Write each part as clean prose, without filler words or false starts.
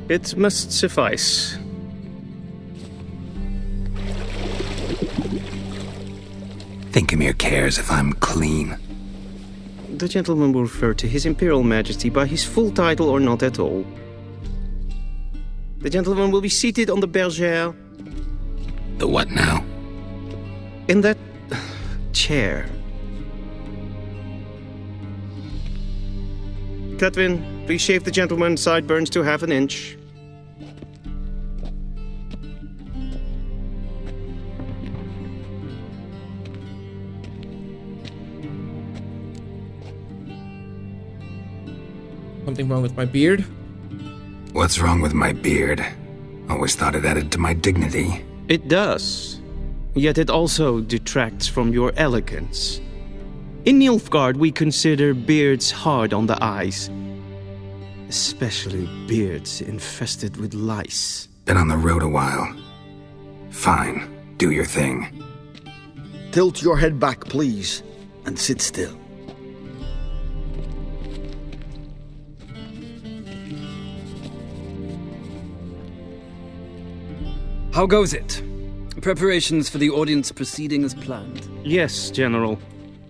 It must suffice. Thinkemere cares if I'm clean. The gentleman will refer to His Imperial Majesty by his full title or not at all. The gentleman will be seated on the bergère. The what now? In that chair. Cletwin, please shave the gentleman's sideburns to half an inch. Something wrong with my beard? What's wrong with my beard? Always thought it added to my dignity. It does. Yet it also detracts from your elegance. In Nilfgaard, we consider beards hard on the eyes. Especially beards infested with lice. Been on the road a while. Fine, do your thing. Tilt your head back, please, and sit still. How goes it? Preparations for the audience proceeding as planned? Yes, General.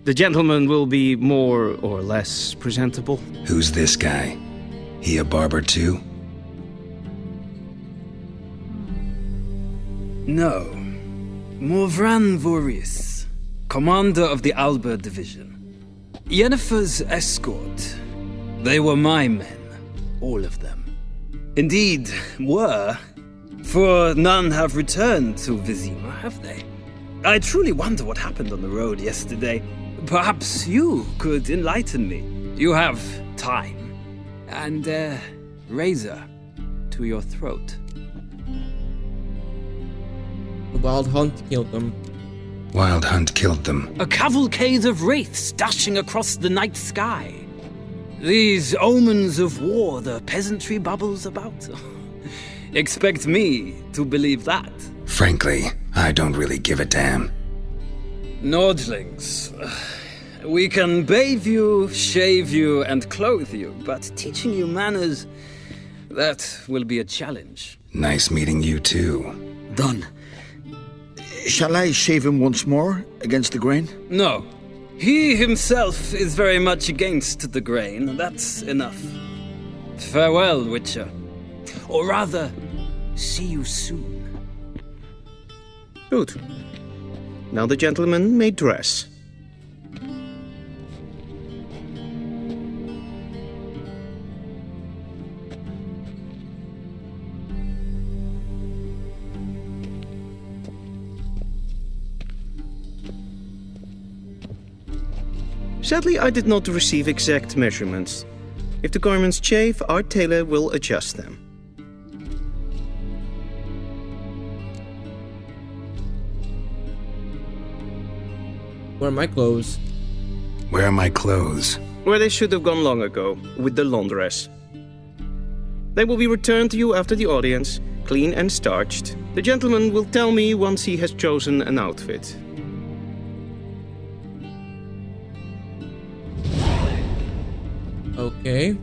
The gentleman will be more or less presentable. Who's this guy? He a barber too? No. Morvran Vorius, commander of the Alba Division. Yennefer's escort. They were my men, all of them. Indeed, were. For none have returned to Vizima, have they? I truly wonder what happened on the road yesterday. Perhaps you could enlighten me. You have time. And a razor to your throat. The Wild Hunt killed them. Wild Hunt killed them. A cavalcade of wraiths dashing across the night sky. These omens of war the peasantry bubbles about. Expect me to believe that. Frankly, I don't really give a damn. Nordlings. We can bathe you, shave you, and clothe you, but teaching you manners, that will be a challenge. Nice meeting you too. Done. Shall I shave him once more, against the grain? No. He himself is very much against the grain. That's enough. Farewell, Witcher. Or rather, see you soon. Good. Now the gentleman may dress. Sadly, I did not receive exact measurements. If the garments chafe, our tailor will adjust them. Where are my clothes? Where are my clothes? Where they should have gone long ago, with the laundress. They will be returned to you after the audience, clean and starched. The gentleman will tell me once he has chosen an outfit. Okay.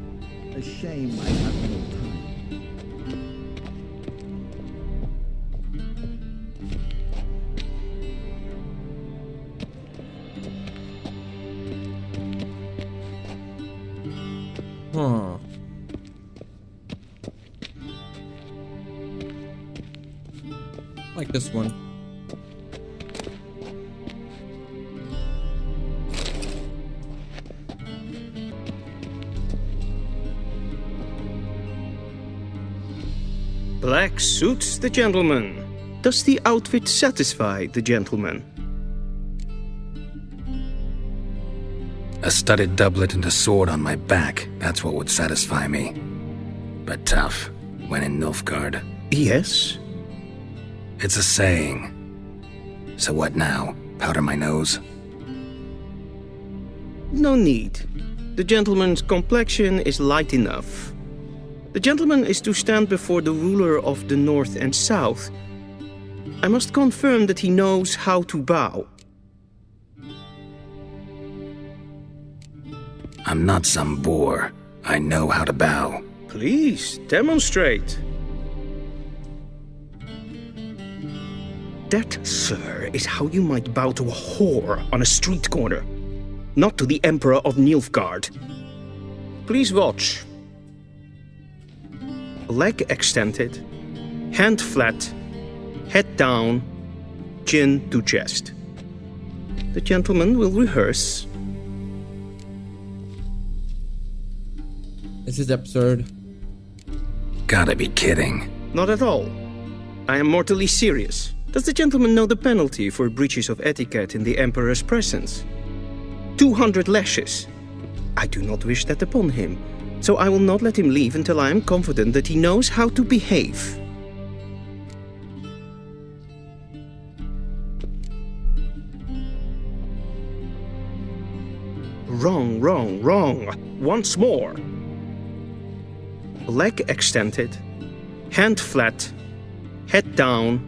A shame I have no time. Huh. Like this one. Black suits the gentleman. Does the outfit satisfy the gentleman? A studded doublet and a sword on my back, that's what would satisfy me. But tough, when in Nilfgaard. Yes. It's a saying. So what now? Powder my nose? No need. The gentleman's complexion is light enough. The gentleman is to stand before the ruler of the North and South. I must confirm that he knows how to bow. I'm not some boor. I know how to bow. Please, demonstrate. That, sir, is how you might bow to a whore on a street corner, not to the Emperor of Nilfgaard. Please watch. Leg extended, hand flat, head down, chin to chest. The gentleman will rehearse. This is absurd. Gotta be kidding. Not at all. I am mortally serious. Does the gentleman know the penalty for breaches of etiquette in the Emperor's presence? 200 lashes. I do not wish that upon him, so I will not let him leave until I am confident that he knows how to behave. Wrong, wrong, wrong. Once more. Leg extended, hand flat, head down,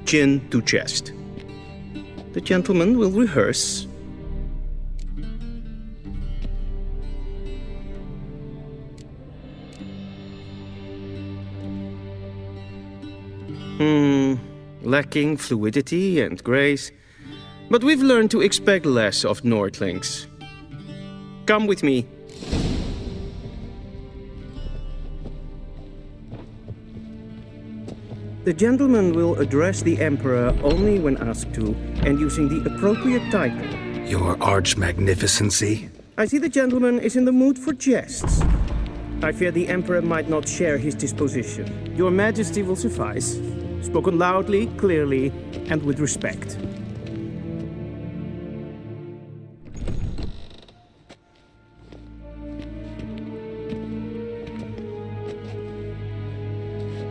chin to chest. The gentleman will rehearse. Lacking fluidity and grace, but we've learned to expect less of Nordlings. Come with me. The gentleman will address the Emperor only when asked to, and using the appropriate title. Your Arch-Magnificency? I see the gentleman is in the mood for jests. I fear the Emperor might not share his disposition. Your Majesty will suffice. Spoken loudly, clearly, and with respect.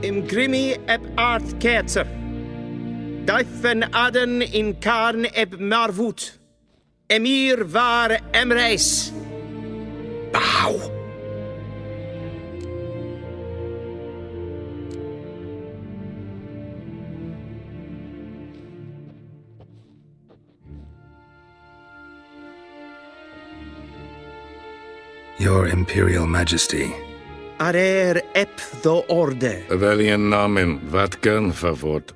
Im grimi eb art ketzer. Daifen aden in karn eb marvut. Emir var emreis. Bow! Your Imperial Majesty. Arer ep the orde. Welchen Namen? Wat gern verwort?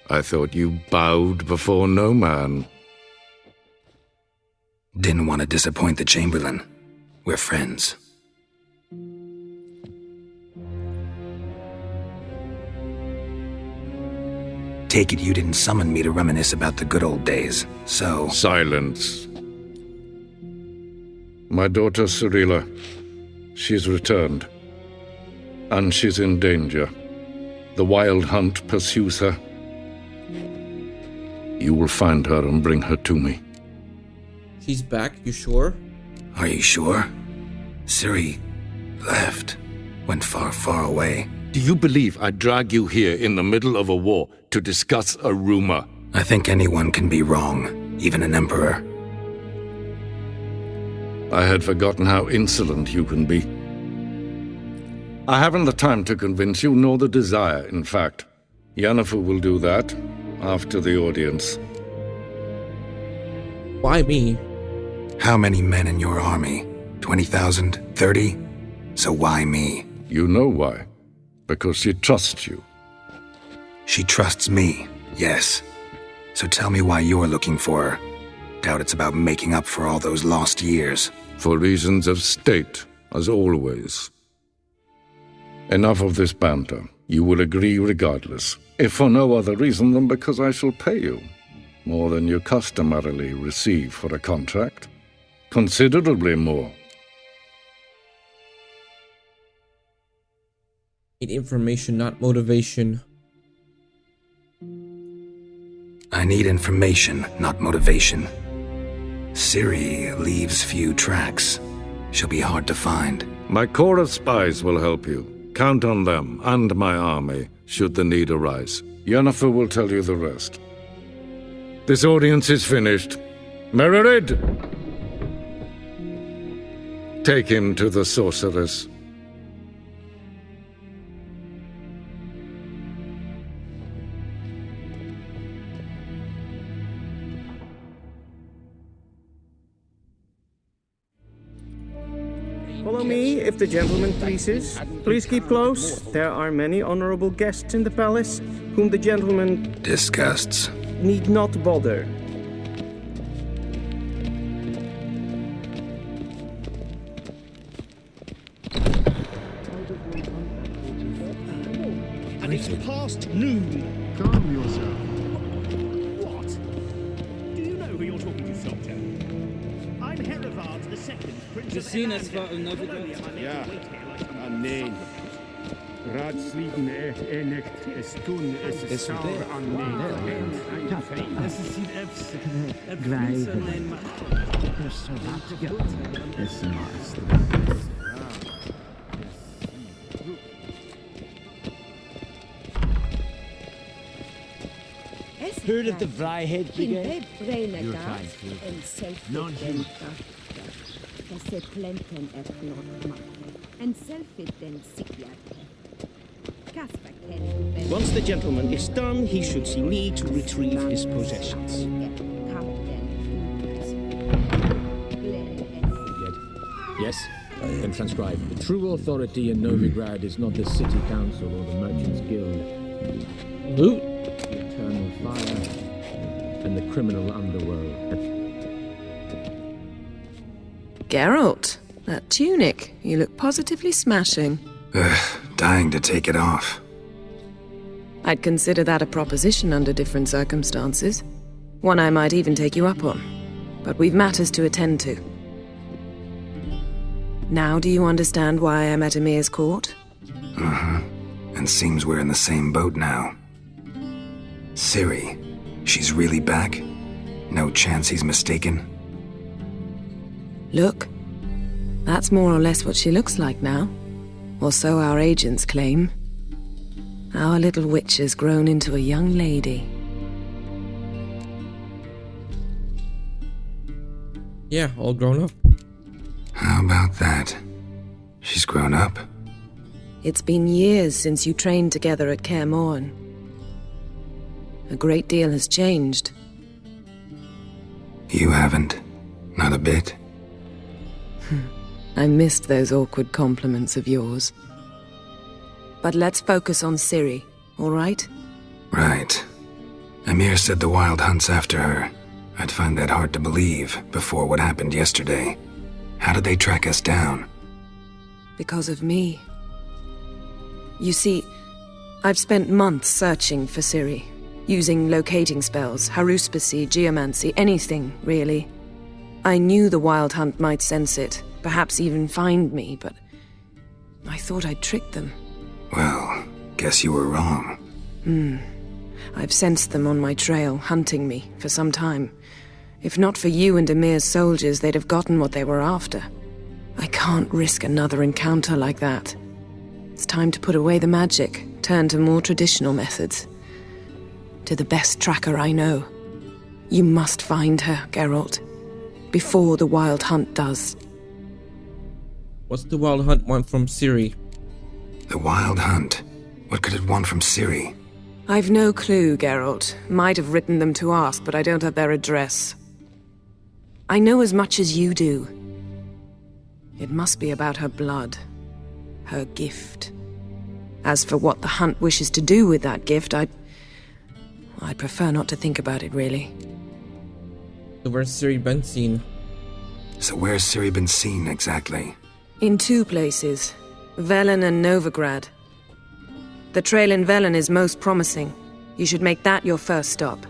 I thought you bowed before no man. Didn't want to disappoint the Chamberlain. We're friends. Take it you didn't summon me to reminisce about the good old days, so... Silence. My daughter Cyrilla, she's returned. And she's in danger. The Wild Hunt pursues her. You will find her and bring her to me. She's back, you sure? Are you sure? Ciri left. Went far, far away. Do you believe I'd drag you here in the middle of a war to discuss a rumor? I think anyone can be wrong, even an emperor. I had forgotten how insolent you can be. I haven't the time to convince you, nor the desire, in fact. Yennefer will do that after the audience. Why me? How many men in your army? 20,000? 30? So why me? You know why. Because she trusts you. She trusts me, yes. So tell me why you're looking for her. Doubt it's about making up for all those lost years. For reasons of state, as always. Enough of this banter. You will agree regardless, if for no other reason than because I shall pay you. More than you customarily receive for a contract. Considerably more. Need information, not motivation. I need information, not motivation. Ciri leaves few tracks. She'll be hard to find. My corps of spies will help you. Count on them and my army, should the need arise. Yennefer will tell you the rest. This audience is finished. Mererid! Take him to the sorceress. Follow me, if the gentleman pleases. Please keep close. There are many honorable guests in the palace, whom the gentleman Disgusts. need not bother. And it's past noon. Calm yourself. What? Do you know who you're talking to, soldier? I'm Herivard the Second, Prince of Elan. Ja, nee. Raadsleden echt is toen is sauer aan Heard of the Vryheid Brigade? En selfie den Once the gentleman is done, he should see me to retrieve his possessions. Yes, then transcribe. The true authority in Novigrad is not the city council or the merchants guild. Loot? The eternal fire and the criminal underworld. Geralt, that tunic. You look positively smashing. Dying to take it off. I'd consider that a proposition under different circumstances. One I might even take you up on. But we've matters to attend to. Now do you understand why I'm at Emir's court? And seems we're in the same boat now. Ciri, she's really back? No chance he's mistaken? Look, that's more or less what she looks like now. Or so our agents claim. Our little witch has grown into a young lady. Yeah, all grown up. How about that? She's grown up? It's been years since you trained together at Kaer Morhen. A great deal has changed. You haven't. Not a bit. I missed those awkward compliments of yours. But let's focus on Ciri, all right? Right. Emir said the Wild Hunt's after her. I'd find that hard to believe before what happened yesterday. How did they track us down? Because of me. You see, I've spent months searching for Ciri, using locating spells, haruspicy, geomancy, anything, really. I knew the Wild Hunt might sense it, perhaps even find me, but I thought I'd tricked them. Well, guess you were wrong. I've sensed them on my trail, hunting me, for some time. If not for you and Emir's soldiers, they'd have gotten what they were after. I can't risk another encounter like that. It's time to put away the magic, turn to more traditional methods. To the best tracker I know. You must find her, Geralt. Before the Wild Hunt does. What's the Wild Hunt want from Ciri? The Wild Hunt? What could it want from Ciri? I've no clue, Geralt. Might have written them to ask, but I don't have their address. I know as much as you do. It must be about her blood. Her gift. As for what the Hunt wishes to do with that gift, I'd prefer not to think about it, really. So where's Ciri been seen? So where's Ciri been seen, exactly? In two places. Velen and Novigrad. The trail in Velen is most promising. You should make that your first stop.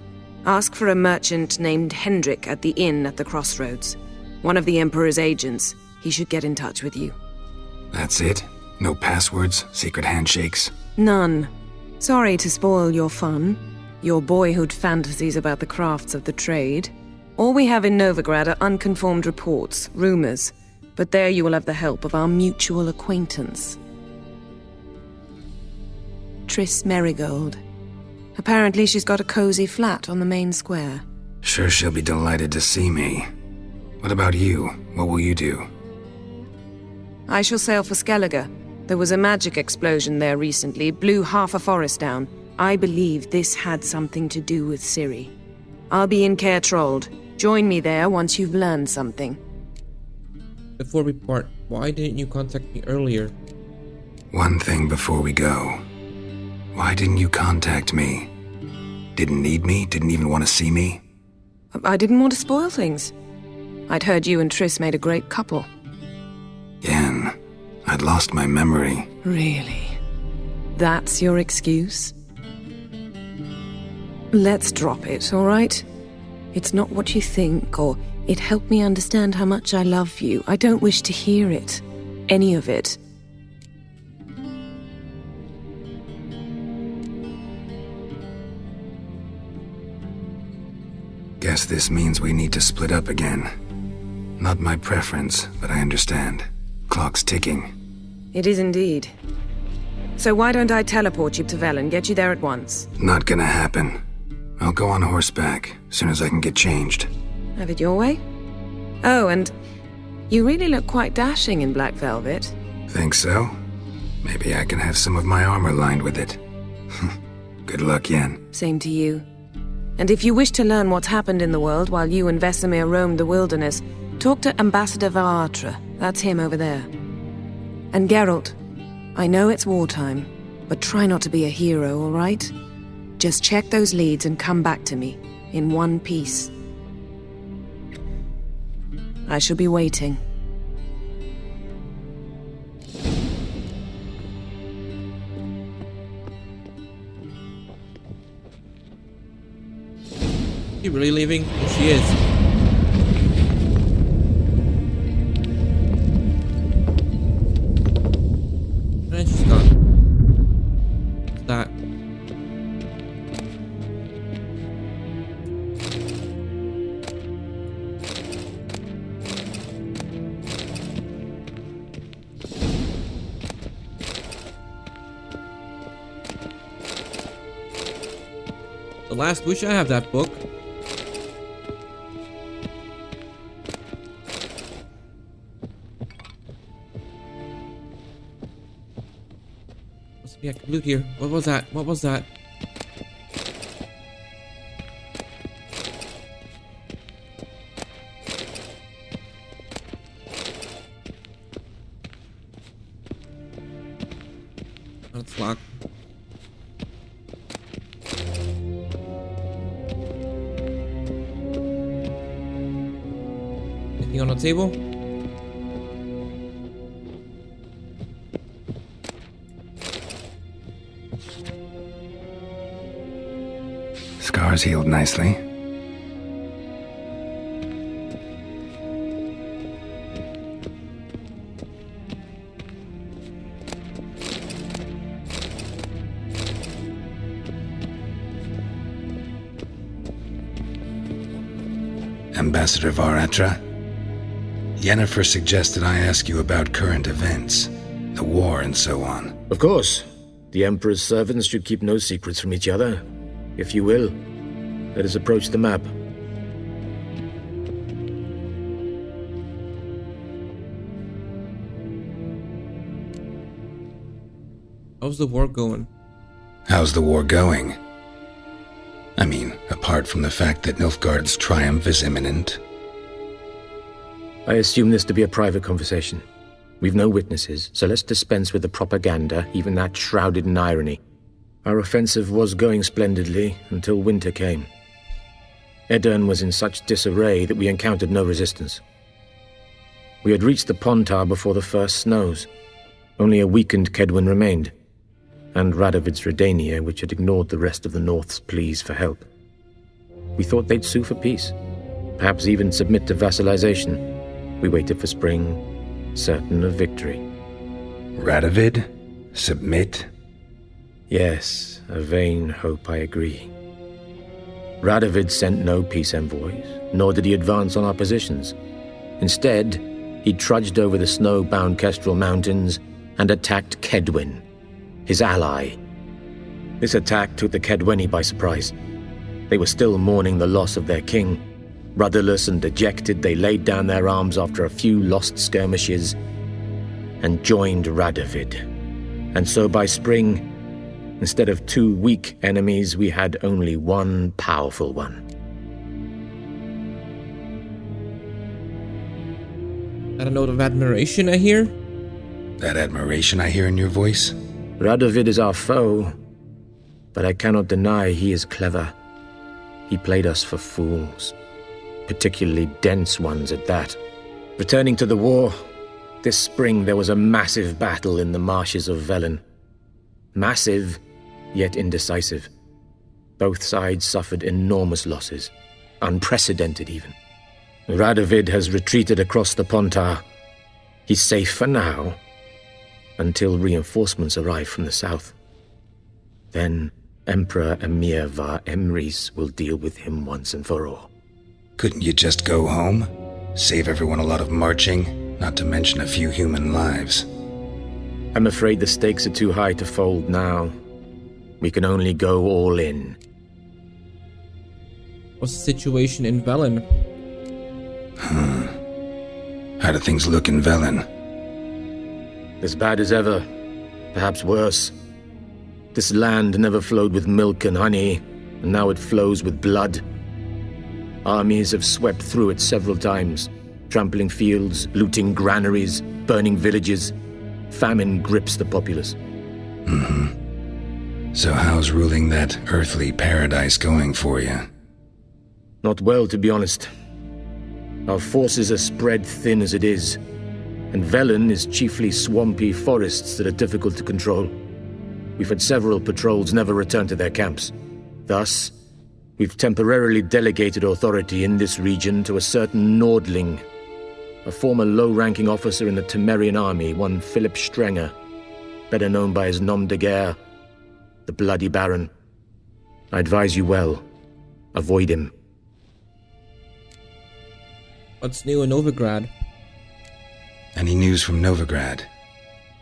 Ask for a merchant named Hendrik at the inn at the crossroads. One of the Emperor's agents. He should get in touch with you. That's it? No passwords, secret handshakes? None. Sorry to spoil your fun. Your boyhood fantasies about the crafts of the trade. All we have in Novigrad are unconfirmed reports, rumors. But there you will have the help of our mutual acquaintance. Triss Merigold. Apparently she's got a cozy flat on the main square. Sure she'll be delighted to see me. What about you? What will you do? I shall sail for Skellige. There was a magic explosion there recently, blew half a forest down. I believe this had something to do with Ciri. I'll be in Caer Trold. Join me there once you've learned something. Before we part, Why didn't you contact me earlier? One thing before we go. Why didn't you contact me? Didn't need me? Didn't even want to see me? I didn't want to spoil things. I'd heard you and Triss made a great couple. Yen, I'd lost my memory. Really? That's your excuse? Let's drop it, all right? It's not what you think, or it helped me understand how much I love you. I don't wish to hear it. Any of it. Guess this means we need to split up again. Not my preference, but I understand. Clock's ticking. It is indeed. So why don't I teleport you to Velen, get you there at once? Not gonna happen. I'll go on horseback, soon as I can get changed. Have it your way? Oh, and you really look quite dashing in black velvet. Think so? Maybe I can have some of my armor lined with it. Good luck, Yen. Same to you. And if you wish to learn what's happened in the world while you and Vesemir roamed the wilderness, talk to Ambassador Varatra. That's him over there. And Geralt, I know it's wartime, but try not to be a hero, all right? Just check those leads and come back to me, in one piece. I shall be waiting. You really leaving? Oh, she is. And she's gone. What's that? The Last Wish, I have that book. Must be a loot here. What was that? What was that? That's locked. Anything on the table? Scars healed nicely. Ambassador Varatra, Yennefer suggested I ask you about current events, the war and so on. Of course. The Emperor's servants should keep no secrets from each other. If you will, let us approach the map. How's the war going? How's the war going? I mean, apart from the fact that Nilfgaard's triumph is imminent. I assume this to be a private conversation. We've no witnesses, so let's dispense with the propaganda, even that shrouded in irony. Our offensive was going splendidly until winter came. Edirn was in such disarray that we encountered no resistance. We had reached the Pontar before the first snows. Only a weakened Kedwen remained, and Radovid's Redania, which had ignored the rest of the North's pleas for help. We thought they'd sue for peace, perhaps even submit to vassalization. We waited for spring, certain of victory. Radovid? Submit? Yes, a vain hope, I agree. Radovid sent no peace envoys, nor did he advance on our positions. Instead, he trudged over the snow-bound Kestrel Mountains and attacked Kedwen, his ally. This attack took the Kedweni by surprise. They were still mourning the loss of their king. Rudderless and dejected, they laid down their arms after a few lost skirmishes and joined Radovid. And so by spring, instead of two weak enemies, we had only one powerful one. That a note of admiration I hear? That admiration I hear in your voice? Radovid is our foe, but I cannot deny he is clever. He played us for fools, particularly dense ones at that. Returning to the war, this spring there was a massive battle in the marshes of Velen. Massive, yet indecisive. Both sides suffered enormous losses, unprecedented even. Radovid has retreated across the Pontar. He's safe for now, until reinforcements arrive from the south. Then Emperor Emir var Emrys will deal with him once and for all. Couldn't you just go home? Save everyone a lot of marching, not to mention a few human lives. I'm afraid the stakes are too high to fold now. We can only go all in. What's the situation in Velen? How do things look in Velen? As bad as ever, perhaps worse. This land never flowed with milk and honey, and now it flows with blood. Armies have swept through it several times, trampling fields, looting granaries, burning villages. Famine grips the populace. So how's ruling that earthly paradise going for you? Not well, to be honest. Our forces are spread thin as it is, and Velen is chiefly swampy forests that are difficult to control. We've had several patrols never return to their camps. Thus, we've temporarily delegated authority in this region to a certain Nordling, a former low-ranking officer in the Temerian army, one Philip Strenger, better known by his nom de guerre, the Bloody Baron. I advise you well. Avoid him. What's new in Novigrad? Any news from Novigrad?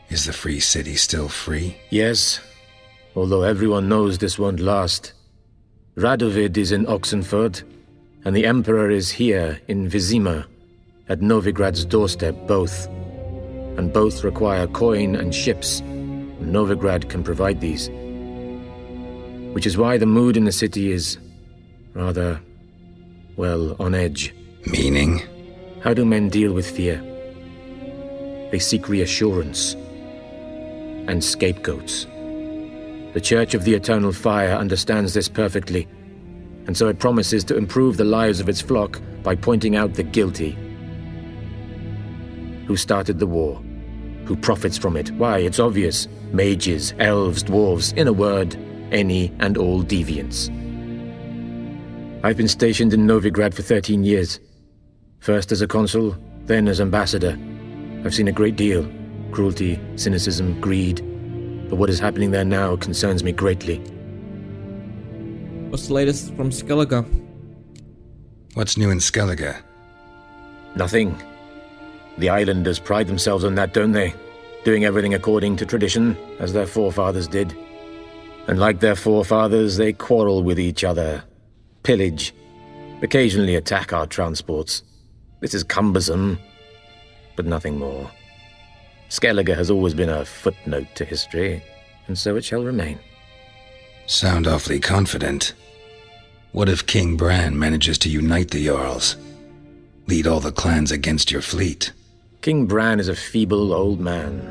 Is the free city still free? Yes, although everyone knows this won't last. Radovid is in Oxenfurt, and the Emperor is here in Vizima, at Novigrad's doorstep both. And both require coin and ships, and Novigrad can provide these. Which is why the mood in the city is rather, well, on edge. Meaning? How do men deal with fear? They seek reassurance and scapegoats. The Church of the Eternal Fire understands this perfectly, and so it promises to improve the lives of its flock by pointing out the guilty. Who started the war? Who profits from it? Why, it's obvious. Mages, elves, dwarves, in a word, any and all deviants. I've been stationed in Novigrad for 13 years. First as a consul, then as ambassador. I've seen a great deal. Cruelty, cynicism, greed. But what is happening there now concerns me greatly. What's the latest from Skellige? What's new in Skellige? Nothing. The islanders pride themselves on that, don't they? Doing everything according to tradition, as their forefathers did. And like their forefathers, they quarrel with each other, pillage, occasionally attack our transports. This is cumbersome, but nothing more. Skellige has always been a footnote to history, and so it shall remain. Sound awfully confident. What if King Bran manages to unite the Jarls? Lead all the clans against your fleet? King Bran is a feeble old man.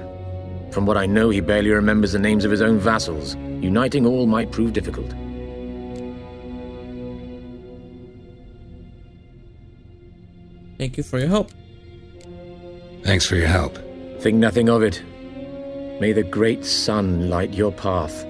From what I know, he barely remembers the names of his own vassals. Uniting all might prove difficult. Thank you for your help. Thanks for your help. Think nothing of it. May the great sun light your path.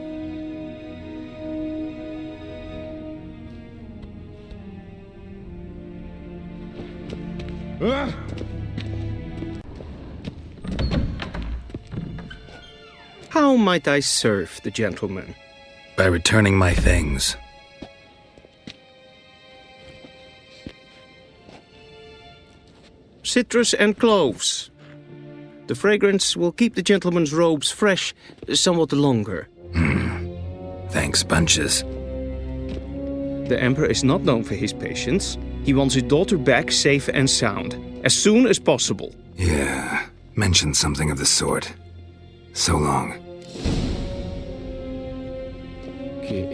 How might I serve the gentleman? By returning my things. Citrus and cloves. The fragrance will keep the gentleman's robes fresh somewhat longer. Thanks, bunches. The Emperor is not known for his patience. He wants his daughter back safe and sound, as soon as possible. Yeah, mentioned something of the sort. So long. Que